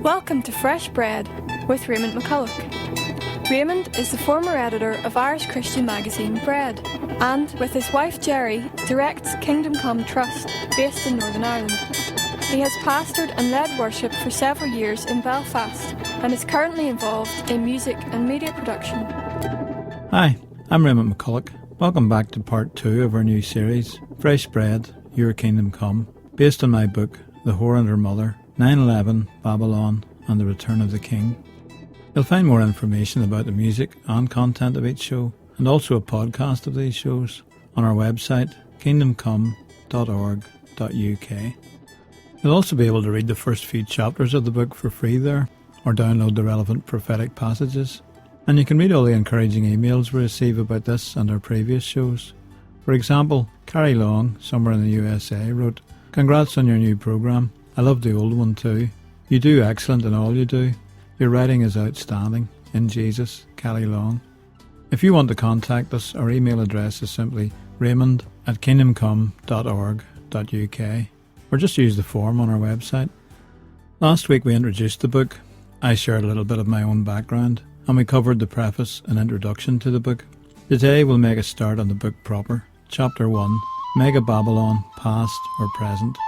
Welcome to Fresh Bread with Raymond McCulloch. Raymond is the former editor of Irish Christian magazine Bread, and with his wife Jerry directs Kingdom Come Trust, based in Northern Ireland. He has pastored and led worship for several years in Belfast and is currently involved in music and media production. Hi, I'm Raymond McCulloch. Welcome back to part 2 of our new series, Fresh Bread, Your Kingdom Come, based on my book, The Whore and Her Mother, 9/11, Babylon, and the Return of the King. You'll find more information about the music and content of each show, and also a podcast of these shows, on our website, kingdomcome.org.uk. You'll also be able to read the first few chapters of the book for free there, or download the relevant prophetic passages. And you can read all the encouraging emails we receive about this and our previous shows. For example, Carrie Long, somewhere in the USA, wrote, "Congrats on your new programme. I love the old one too. You do excellent in all you do. Your writing is outstanding. In Jesus, Carrie Long." If you want to contact us, our email address is simply raymond@kingdomcome.org.uk, or just use the form on our website. Last week we introduced the book. I shared a little bit of my own background, and we covered the preface and introduction to the book. Today we'll make a start on the book proper. Chapter 1, Mega Babylon, Past or Present.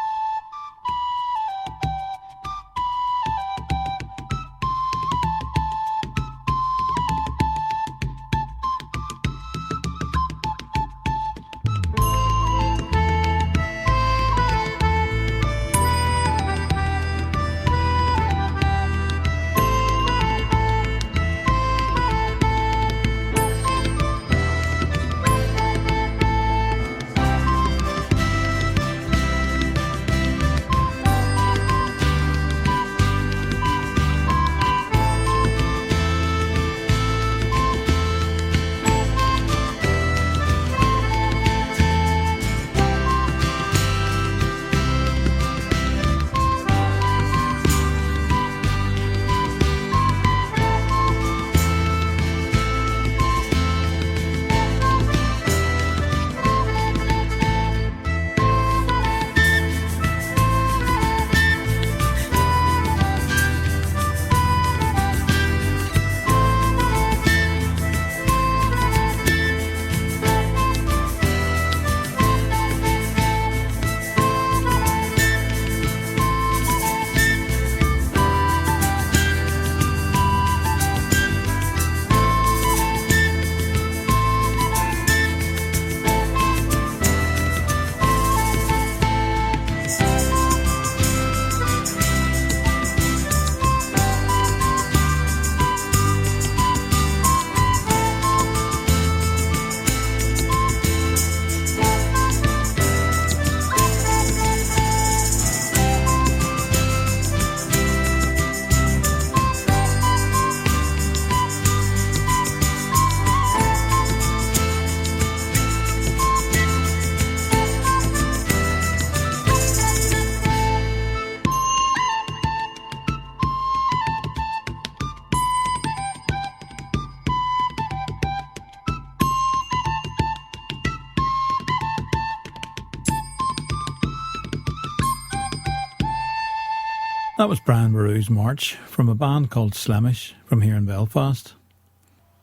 That was Brian Boru's March from a band called Slemish from here in Belfast.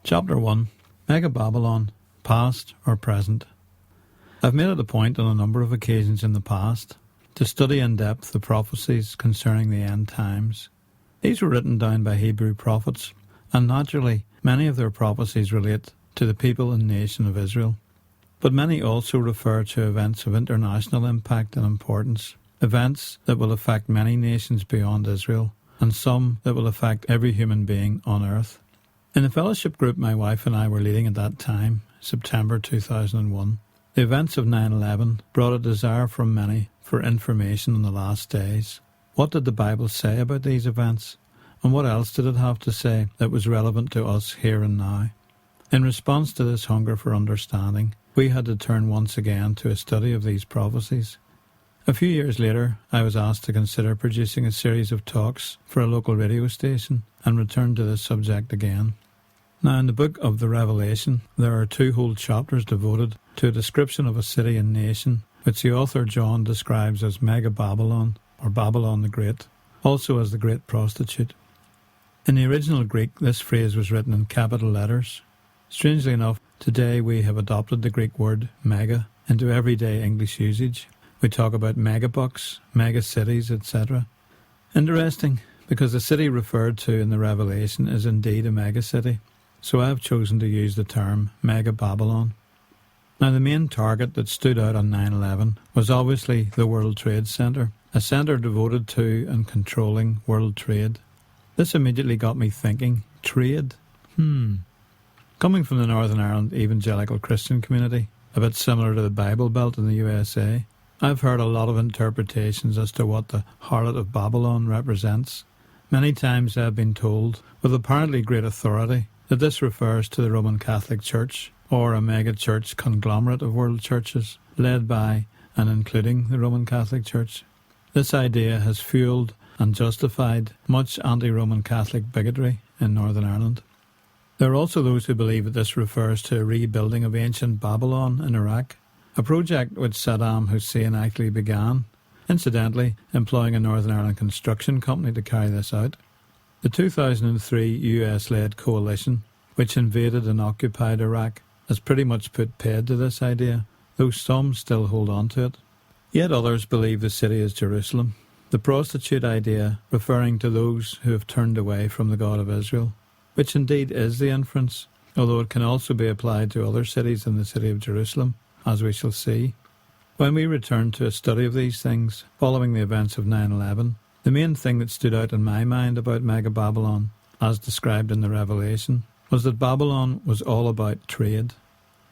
Chapter 1, Mega Babylon, Past or Present. I've made it a point on a number of occasions in the past to study in depth the prophecies concerning the end times. These were written down by Hebrew prophets, and naturally many of their prophecies relate to the people and nation of Israel. But many also refer to events of international impact and importance. Events that will affect many nations beyond Israel, and some that will affect every human being on earth. In the fellowship group my wife and I were leading at that time, September 2001, the events of 9/11 brought a desire from many for information on the last days. What did the Bible say about these events? And what else did it have to say that was relevant to us here and now? In response to this hunger for understanding, we had to turn once again to a study of these prophecies. A few years later, I was asked to consider producing a series of talks for a local radio station and returned to this subject again. Now, in the book of the Revelation, there are 2 whole chapters devoted to a description of a city and nation, which the author John describes as Mega Babylon, or Babylon the Great, also as the great prostitute. In the original Greek, this phrase was written in capital letters. Strangely enough, today we have adopted the Greek word mega into everyday English usage. We talk about megabucks, megacities, etc. Interesting, because the city referred to in the Revelation is indeed a megacity, so I have chosen to use the term Mega Babylon. Now, the main target that stood out on 9/11 was obviously the World Trade Center, a centre devoted to and controlling world trade. This immediately got me thinking, trade? Coming from the Northern Ireland evangelical Christian community, a bit similar to the Bible Belt in the USA, I've heard a lot of interpretations as to what the harlot of Babylon represents. Many times I have been told, with apparently great authority, that this refers to the Roman Catholic Church, or a mega-church conglomerate of world churches, led by and including the Roman Catholic Church. This idea has fuelled and justified much anti-Roman Catholic bigotry in Northern Ireland. There are also those who believe that this refers to a rebuilding of ancient Babylon in Iraq, a project which Saddam Hussein actually began, incidentally employing a Northern Ireland construction company to carry this out. The 2003 US-led coalition, which invaded and occupied Iraq, has pretty much put paid to this idea, though some still hold on to it. Yet others believe the city is Jerusalem, the prostitute idea referring to those who have turned away from the God of Israel, which indeed is the inference, although it can also be applied to other cities than the city of Jerusalem, as we shall see. When we return to a study of these things, following the events of 9/11, the main thing that stood out in my mind about Mega Babylon, as described in the Revelation, was that Babylon was all about trade.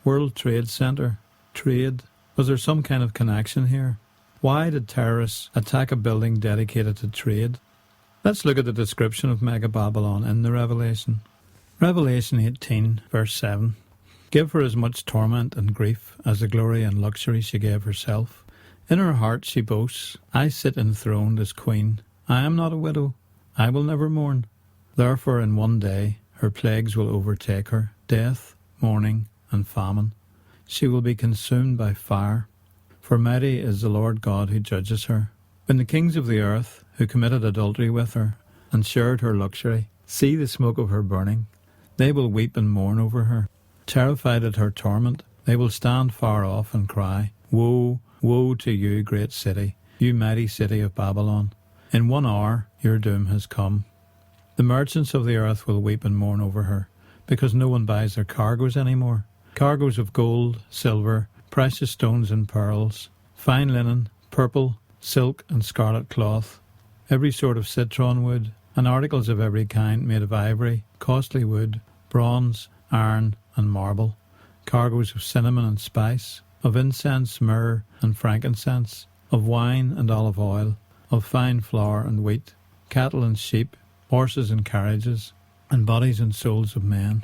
World Trade Center, trade. Was there some kind of connection here? Why did terrorists attack a building dedicated to trade? Let's look at the description of Mega Babylon in the Revelation. Revelation 18, verse 7. Give her as much torment and grief as the glory and luxury she gave herself. In her heart she boasts, I sit enthroned as queen. I am not a widow. I will never mourn. Therefore in one day her plagues will overtake her, death, mourning, and famine. She will be consumed by fire. For mighty is the Lord God who judges her. When the kings of the earth, who committed adultery with her, and shared her luxury, see the smoke of her burning, they will weep and mourn over her. Terrified at her torment, they will stand far off and cry, Woe, woe to you, great city, you mighty city of Babylon. In 1 hour your doom has come. The merchants of the earth will weep and mourn over her, because no one buys their cargoes anymore. Cargoes of gold, silver, precious stones and pearls, fine linen, purple, silk and scarlet cloth, every sort of citron wood, and articles of every kind made of ivory, costly wood, bronze, iron, and marble, cargoes of cinnamon and spice, of incense, myrrh, and frankincense, of wine and olive oil, of fine flour and wheat, cattle and sheep, horses and carriages, and bodies and souls of men.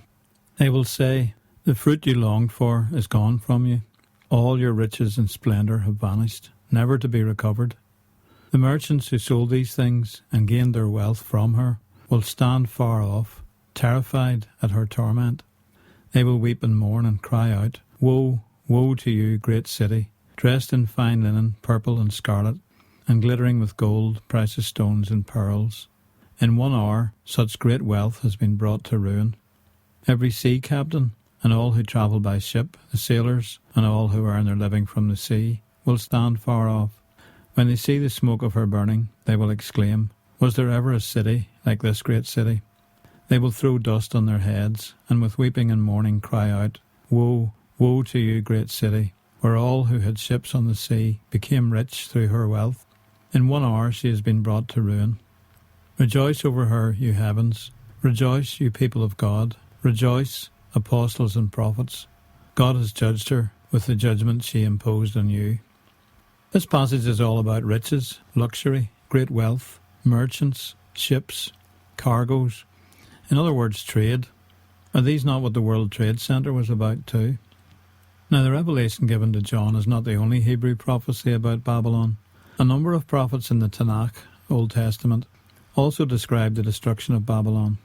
They will say, The fruit you longed for is gone from you. All your riches and splendour have vanished, never to be recovered. The merchants who sold these things and gained their wealth from her will stand far off, terrified at her torment. They will weep and mourn and cry out, Woe, woe to you, great city, dressed in fine linen, purple and scarlet, and glittering with gold, precious stones and pearls. In 1 hour such great wealth has been brought to ruin. Every sea captain, and all who travel by ship, the sailors, and all who earn their living from the sea, will stand far off. When they see the smoke of her burning, they will exclaim, Was there ever a city like this great city? They will throw dust on their heads, and with weeping and mourning cry out, Woe, woe to you, great city, where all who had ships on the sea became rich through her wealth. In 1 hour she has been brought to ruin. Rejoice over her, you heavens. Rejoice, you people of God. Rejoice, apostles and prophets. God has judged her with the judgment she imposed on you. This passage is all about riches, luxury, great wealth, merchants, ships, cargoes. In other words, trade. Are these not what the World Trade Center was about too? Now, the revelation given to John is not the only Hebrew prophecy about Babylon. A number of prophets in the Tanakh, Old Testament, also described the destruction of Babylon.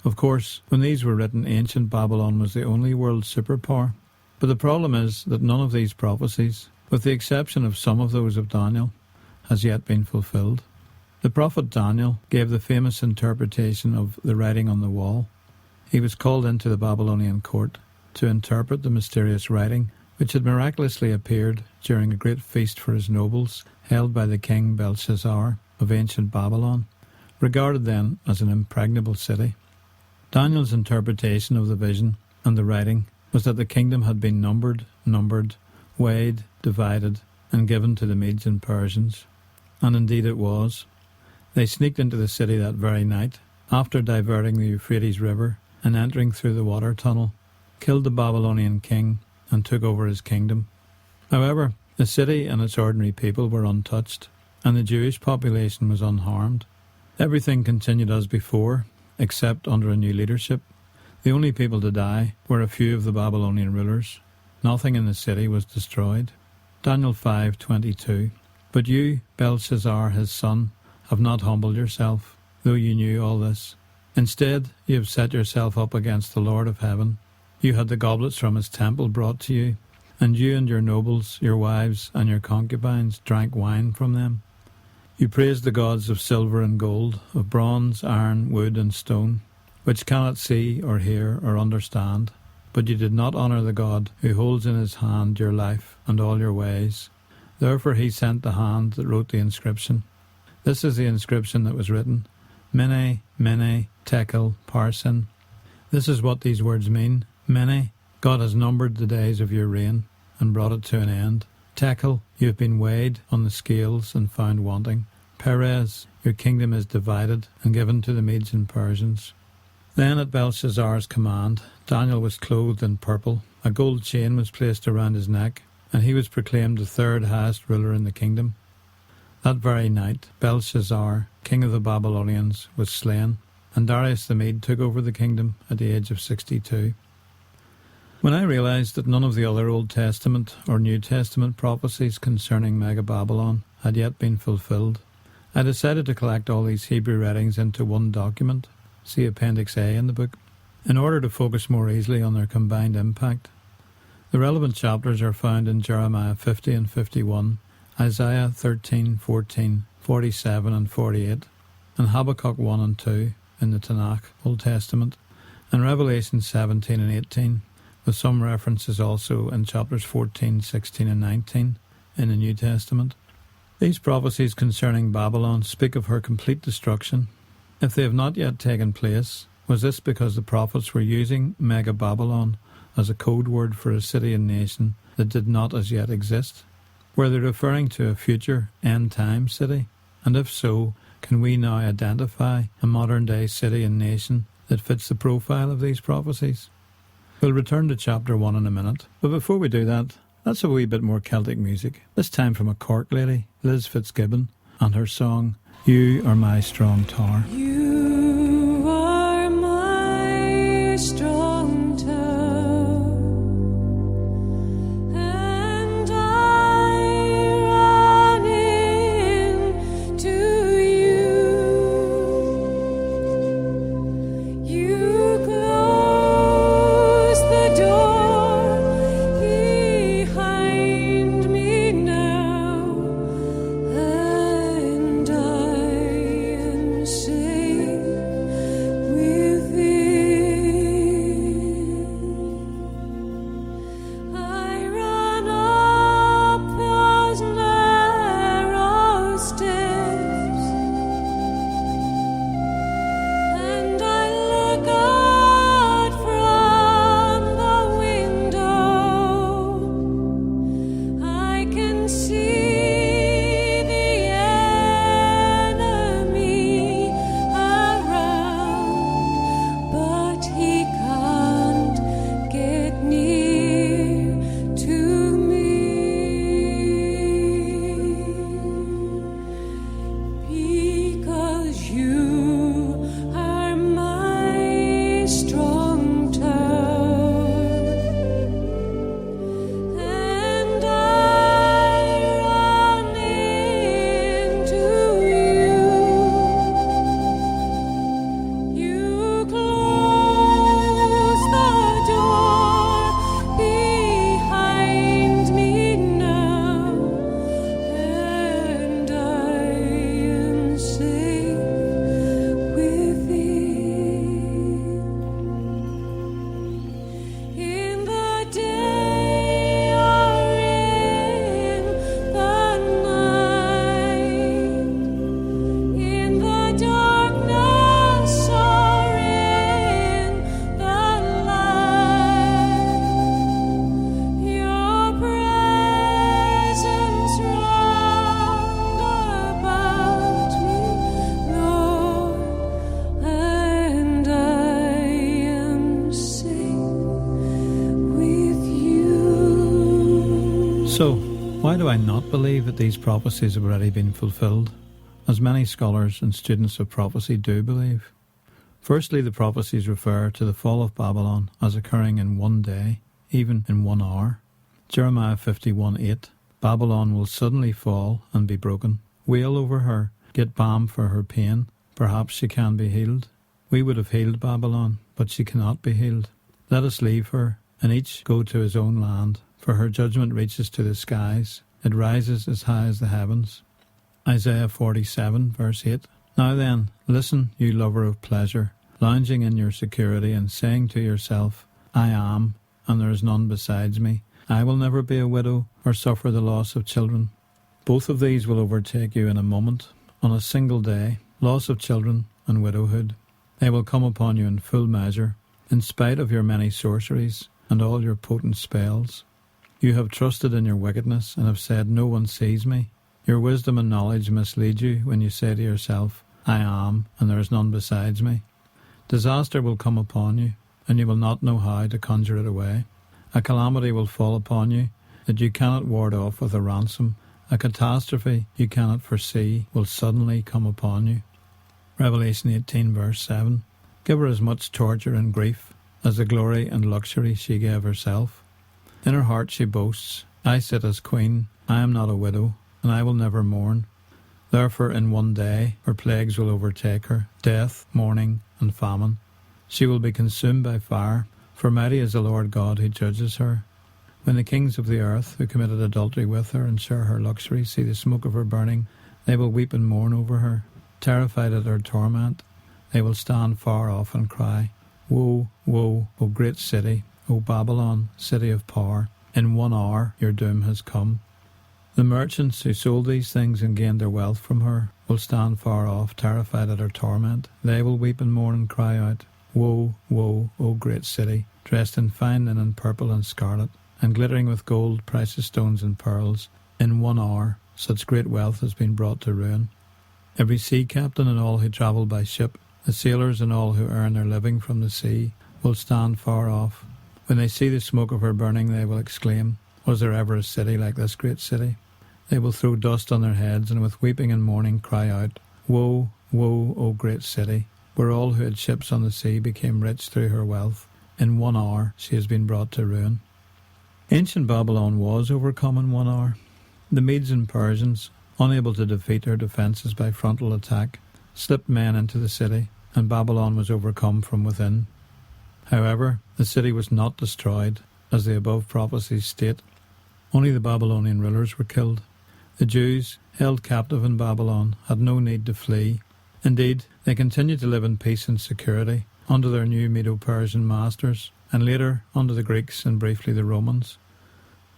Of course, when these were written, ancient Babylon was the only world superpower. But the problem is that none of these prophecies, with the exception of some of those of Daniel, has yet been fulfilled. The prophet Daniel gave the famous interpretation of the writing on the wall. He was called into the Babylonian court to interpret the mysterious writing which had miraculously appeared during a great feast for his nobles held by the king Belshazzar of ancient Babylon, regarded then as an impregnable city. Daniel's interpretation of the vision and the writing was that the kingdom had been numbered, weighed, divided, and given to the Medes and Persians. And indeed it was. They sneaked into the city that very night, after diverting the Euphrates River and entering through the water tunnel, killed the Babylonian king and took over his kingdom. However, the city and its ordinary people were untouched, and the Jewish population was unharmed. Everything continued as before, except under a new leadership. The only people to die were a few of the Babylonian rulers. Nothing in the city was destroyed. Daniel 5:22. But you, Belshazzar, his son, have not humbled yourself, though you knew all this. Instead, you have set yourself up against the Lord of heaven. You had the goblets from his temple brought to you, and you and your nobles, your wives, and your concubines drank wine from them. You praised the gods of silver and gold, of bronze, iron, wood, and stone, which cannot see or hear or understand. But you did not honour the God who holds in his hand your life and all your ways. Therefore he sent the hand that wrote the inscription. This is the inscription that was written, Mene, Mene, Tekel, Parsin. This is what these words mean. Mene, God has numbered the days of your reign and brought it to an end. Tekel, you have been weighed on the scales and found wanting. Perez, your kingdom is divided and given to the Medes and Persians. Then at Belshazzar's command, Daniel was clothed in purple. A gold chain was placed around his neck, and he was proclaimed the third highest ruler in the kingdom. That very night, Belshazzar, king of the Babylonians, was slain, and Darius the Mede took over the kingdom at the age of 62. When I realized that none of the other Old Testament or New Testament prophecies concerning Mega-Babylon had yet been fulfilled, I decided to collect all these Hebrew writings into one document, see Appendix A in the book, in order to focus more easily on their combined impact. The relevant chapters are found in Jeremiah 50 and 51, Isaiah 13, 14, 47 and 48, and Habakkuk 1 and 2 in the Tanakh, Old Testament, and Revelation 17 and 18, with some references also in chapters 14, 16 and 19 in the New Testament. These prophecies concerning Babylon speak of her complete destruction. If they have not yet taken place, was this because the prophets were using Mega-Babylon as a code word for a city and nation that did not as yet exist? Were they referring to a future end-time city? And if so, can we now identify a modern-day city and nation that fits the profile of these prophecies? We'll return to chapter 1 in a minute, but before we do that, let's have a wee bit more Celtic music, this time from a Cork lady, Liz Fitzgibbon, and her song, You Are My Strong Tower. You are my strong tower, and I run into you. You close the door behind me now, and I am safe within. Why do I not believe that these prophecies have already been fulfilled, as many scholars and students of prophecy do believe? Firstly, the prophecies refer to the fall of Babylon as occurring in one day, even in 1 hour. Jeremiah 51:8, Babylon will suddenly fall and be broken. Wail over her, get balm for her pain, perhaps she can be healed. We would have healed Babylon, but she cannot be healed. Let us leave her, and each go to his own land, for her judgment reaches to the skies, it rises as high as the heavens. Isaiah 47, verse 8. Now then, listen, you lover of pleasure, lounging in your security and saying to yourself, I am, and there is none besides me. I will never be a widow or suffer the loss of children. Both of these will overtake you in a moment, on a single day, loss of children and widowhood. They will come upon you in full measure, in spite of your many sorceries and all your potent spells. You have trusted in your wickedness and have said, no one sees me. Your wisdom and knowledge mislead you when you say to yourself, I am, and there is none besides me. Disaster will come upon you, and you will not know how to conjure it away. A calamity will fall upon you that you cannot ward off with a ransom. A catastrophe you cannot foresee will suddenly come upon you. Revelation 18, verse 7. Give her as much torture and grief as the glory and luxury she gave herself. In her heart she boasts, I sit as queen, I am not a widow, and I will never mourn. Therefore in one day her plagues will overtake her, death, mourning, and famine. She will be consumed by fire, for mighty is the Lord God who judges her. When the kings of the earth who committed adultery with her and share her luxury see the smoke of her burning, they will weep and mourn over her, terrified at her torment. They will stand far off and cry, Woe, woe, O great city, O Babylon, city of power, in 1 hour your doom has come. The merchants who sold these things and gained their wealth from her will stand far off, terrified at her torment. They will weep and mourn and cry out, Woe, woe, O great city, dressed in fine linen, purple and scarlet, and glittering with gold, precious stones and pearls. In 1 hour such great wealth has been brought to ruin. Every sea captain and all who travel by ship, the sailors and all who earn their living from the sea, will stand far off. When they see the smoke of her burning, they will exclaim, Was there ever a city like this great city? They will throw dust on their heads, and with weeping and mourning cry out, Woe, woe, O great city, where all who had ships on the sea became rich through her wealth. In 1 hour she has been brought to ruin. Ancient Babylon was overcome in 1 hour. The Medes and Persians, unable to defeat her defences by frontal attack, slipped men into the city, and Babylon was overcome from within. However, the city was not destroyed, as the above prophecies state. Only the Babylonian rulers were killed. The Jews, held captive in Babylon, had no need to flee. Indeed, they continued to live in peace and security under their new Medo-Persian masters, and later under the Greeks and briefly the Romans.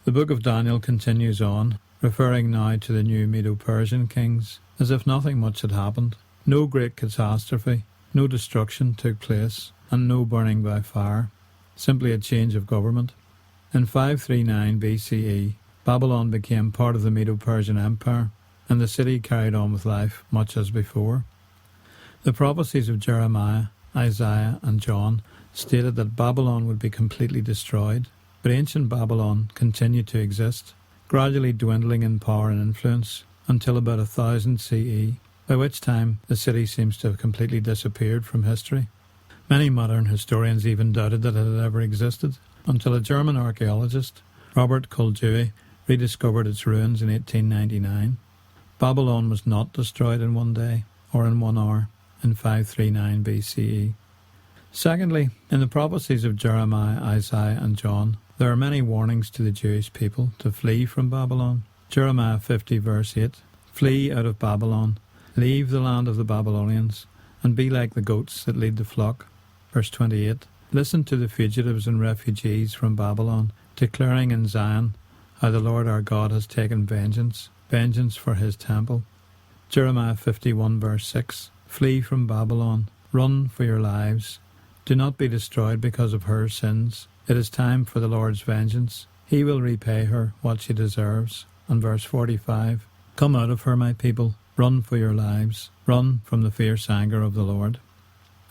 The book of Daniel continues on, referring now to the new Medo-Persian kings, as if nothing much had happened. No great catastrophe, no destruction took place, and no burning by fire, simply a change of government. In 539 BCE, Babylon became part of the Medo-Persian Empire, and the city carried on with life much as before. The prophecies of Jeremiah, Isaiah and John stated that Babylon would be completely destroyed, but ancient Babylon continued to exist, gradually dwindling in power and influence until about 1000 CE, by which time the city seems to have completely disappeared from history. Many modern historians even doubted that it had ever existed, until a German archaeologist, Robert Koldewey, rediscovered its ruins in 1899. Babylon was not destroyed in 1 day, or in 1 hour, in 539 BCE. Secondly, in the prophecies of Jeremiah, Isaiah and John, there are many warnings to the Jewish people to flee from Babylon. Jeremiah 50 verse 8, Flee out of Babylon, leave the land of the Babylonians, and be like the goats that lead the flock. Verse 28, Listen to the fugitives and refugees from Babylon, declaring in Zion how the Lord our God has taken vengeance for his temple. Jeremiah 51 verse 6, Flee from Babylon, run for your lives. Do not be destroyed because of her sins. It is time for the Lord's vengeance. He will repay her what she deserves. And verse 45, Come out of her, my people. Run for your lives. Run from the fierce anger of the Lord.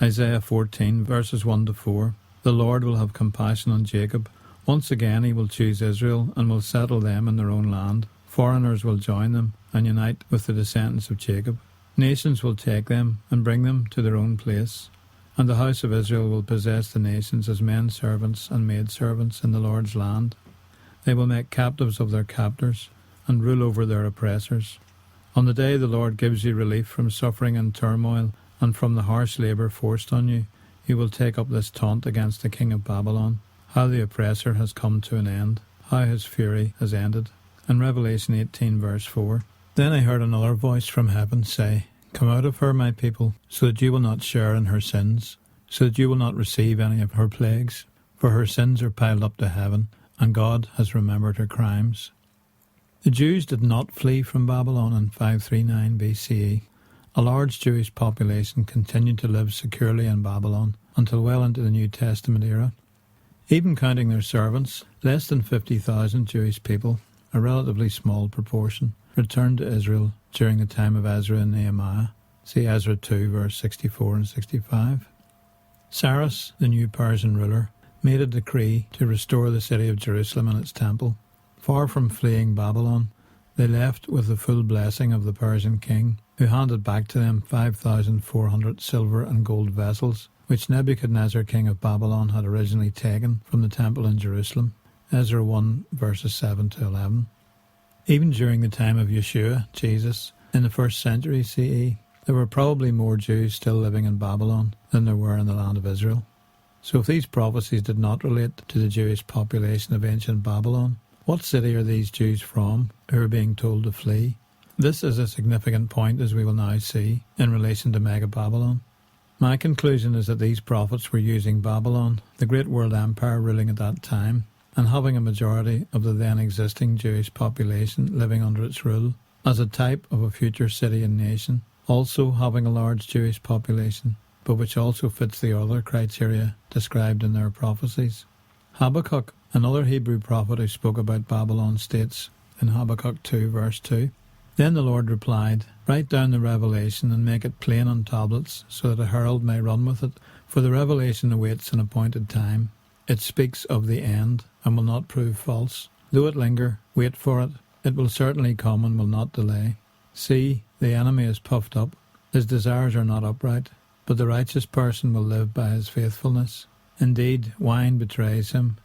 Isaiah 14 verses 1 to 4, The Lord will have compassion on Jacob. Once again he will choose Israel and will settle them in their own land. foreigners will join them and unite with the descendants of Jacob. Nations will take them and bring them to their own place, and the house of Israel will possess the nations as men servants and maidservants in the Lord's land. They will make captives of their captors and rule over their oppressors. On the day the Lord gives you relief from suffering and turmoil and from the harsh labour forced on you, you will take up this taunt against the king of Babylon, how the oppressor has come to an end, how his fury has ended. In Revelation 18 verse 4, Then I heard another voice from heaven say, Come out of her, my people, so that you will not share in her sins, so that you will not receive any of her plagues, for her sins are piled up to heaven, and God has remembered her crimes. The Jews did not flee from Babylon in 539 BCE. A large Jewish population continued to live securely in Babylon until well into the New Testament era. Even counting their servants, less than 50,000 Jewish people, a relatively small proportion, returned to Israel during the time of Ezra and Nehemiah. See Ezra 2 verse 64 and 65. Cyrus, the new Persian ruler, made a decree to restore the city of Jerusalem and its temple. Far from fleeing Babylon, they left with the full blessing of the Persian king, who handed back to them 5,400 silver and gold vessels, which Nebuchadnezzar, king of Babylon, had originally taken from the temple in Jerusalem. Ezra 1 verses 7 to 11. Even during the time of Yeshua, Jesus, in the 1st century CE, there were probably more Jews still living in Babylon than there were in the land of Israel. So if these prophecies did not relate to the Jewish population of ancient Babylon, what city are these Jews from who are being told to flee? This is a significant point, as we will now see, in relation to Mega Babylon. My conclusion is that these prophets were using Babylon, the great world empire ruling at that time, and having a majority of the then existing Jewish population living under its rule, as a type of a future city and nation, also having a large Jewish population, but which also fits the other criteria described in their prophecies. Habakkuk, another Hebrew prophet who spoke about Babylon, states in Habakkuk 2 verse 2, Then the Lord replied, Write down the revelation and make it plain on tablets, so that a herald may run with it, for the revelation awaits an appointed time. It speaks of the end, and will not prove false. Though it linger, wait for it. It will certainly come and will not delay. See, the enemy is puffed up. His desires are not upright, but the righteous person will live by his faithfulness. Indeed, wine betrays him.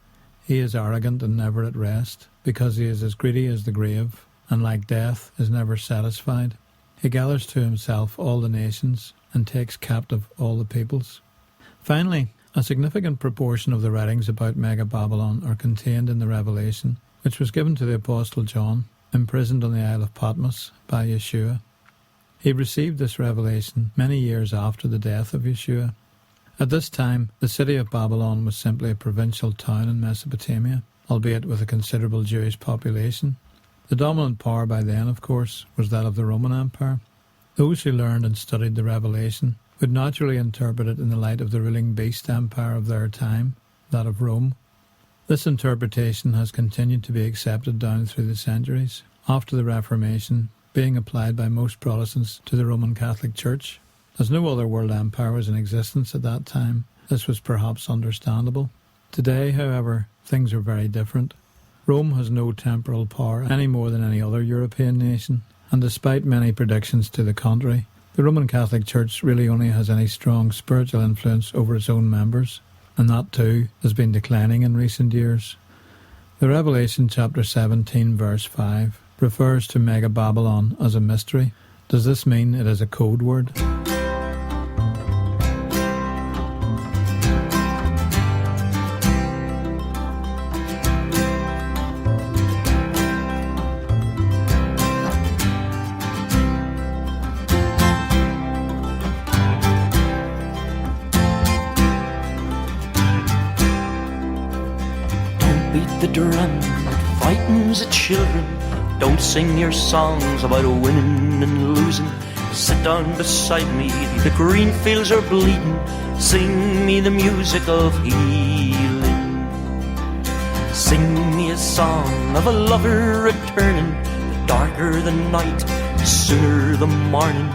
He is arrogant and never at rest, because he is as greedy as the grave, and like death is never satisfied. He gathers to himself all the nations, and takes captive all the peoples. Finally, a significant proportion of the writings about Mega Babylon are contained in the Revelation, which was given to the Apostle John, imprisoned on the Isle of Patmos by Yeshua. He received this revelation many years after the death of Yeshua. At this time, the city of Babylon was simply a provincial town in Mesopotamia, albeit with a considerable Jewish population. The dominant power by then, of course, was that of the Roman Empire. Those who learned and studied the Revelation would naturally interpret it in the light of the ruling beast empire of their time, that of Rome. This interpretation has continued to be accepted down through the centuries, after the Reformation, being applied by most Protestants to the Roman Catholic Church. As no other world empire was in existence at that time, this was perhaps understandable. Today, however, things are very different. Rome has no temporal power any more than any other European nation, and despite many predictions to the contrary, the Roman Catholic Church really only has any strong spiritual influence over its own members, and that too has been declining in recent years. The Revelation chapter 17 verse 5 refers to Mega Babylon as a mystery. Does this mean it is a code word? The drum that frightens the children. Don't sing your songs about winning and losing. Sit down beside me, the green fields are bleeding. Sing me the music of healing. Sing me a song of a lover returning. The darker the night, the sooner the morning.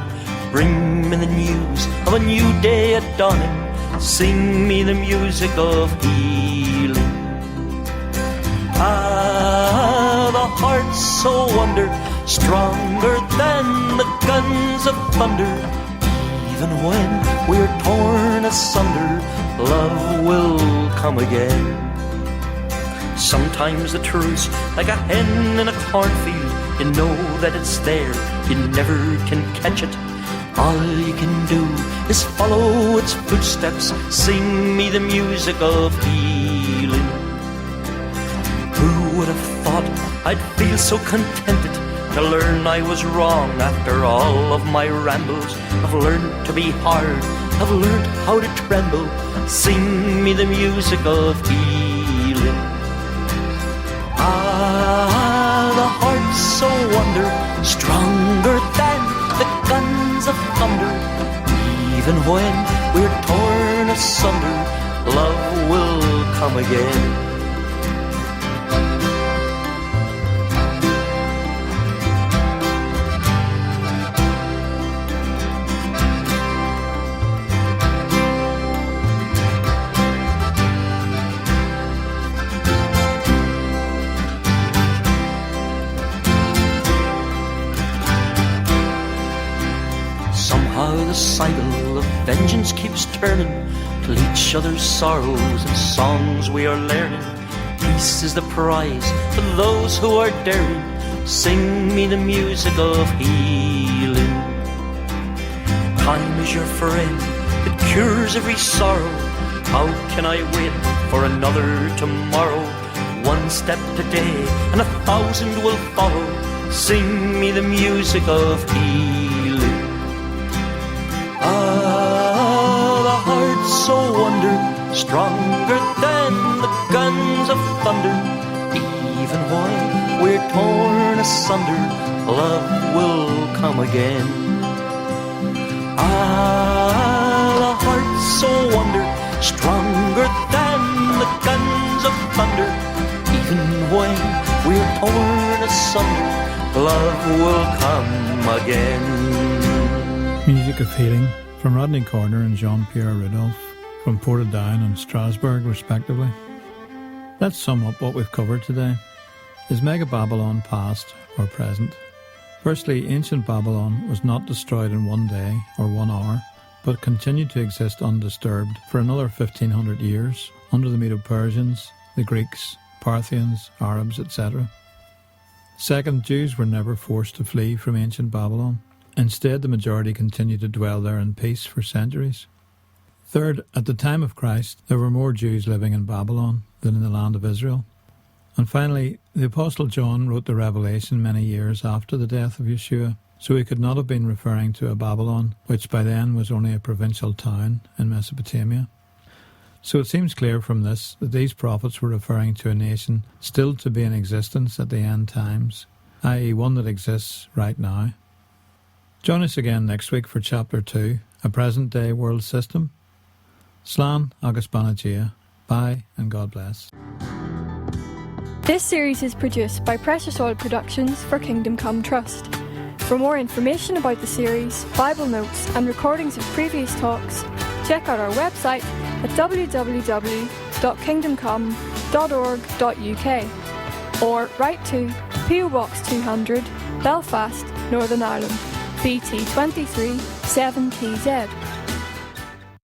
Bring me the news of a new day at dawning. Sing me the music of healing. Ah, the heart so wonder, stronger than the guns of thunder. Even when we're torn asunder, love will come again. Sometimes the truth's like a hen in a cornfield. You know that it's there, you never can catch it. All you can do is follow its footsteps, sing me the music of healing. Who would have thought I'd feel so contented to learn I was wrong after all of my rambles? I've learned to be hard, I've learned how to tremble, sing me the music of healing. Ah, the heart's so wonder, stronger than the guns of thunder. Even when we're torn asunder, love will come again. The cycle of vengeance keeps turning till each other's sorrows and songs we are learning. Peace is the prize for those who are daring, sing me the music of healing. Time is your friend, it cures every sorrow. How can I wait for another tomorrow? One step today and 1,000 will follow, sing me the music of healing. Ah, the heart's so wonder, stronger than the guns of thunder. Even when we're torn asunder, love will come again. Ah, the heart's so wonder, stronger than the guns of thunder. Even when we're torn asunder, love will come again. Music of Healing from Rodney, Cordner and Jean-Pierre Rudolph from Portadown and Strasbourg respectively. Let's sum up what we've covered today. Is Mega Babylon past or present? Firstly, ancient Babylon was not destroyed in one day or 1 hour, but continued to exist undisturbed for another 1500 years under the Medo-Persians, the Greeks, Parthians, Arabs, etc. Second, Jews were never forced to flee from ancient Babylon. Instead, the majority continued to dwell there in peace for centuries. Third, at the time of Christ, there were more Jews living in Babylon than in the land of Israel. And finally, the Apostle John wrote the Revelation many years after the death of Yeshua, so he could not have been referring to a Babylon, which by then was only a provincial town in Mesopotamia. So it seems clear from this that these prophets were referring to a nation still to be in existence at the end times, i.e. one that exists right now. Join us again next week for Chapter 2, A Present-Day World System. Slán agus Banagia. Bye and God bless. This series is produced by Precious Oil Productions for Kingdom Come Trust. For more information about the series, Bible notes and recordings of previous talks, check out our website at www.kingdomcome.org.uk or write to PO Box 200, Belfast, Northern Ireland, BT 23 7TZ.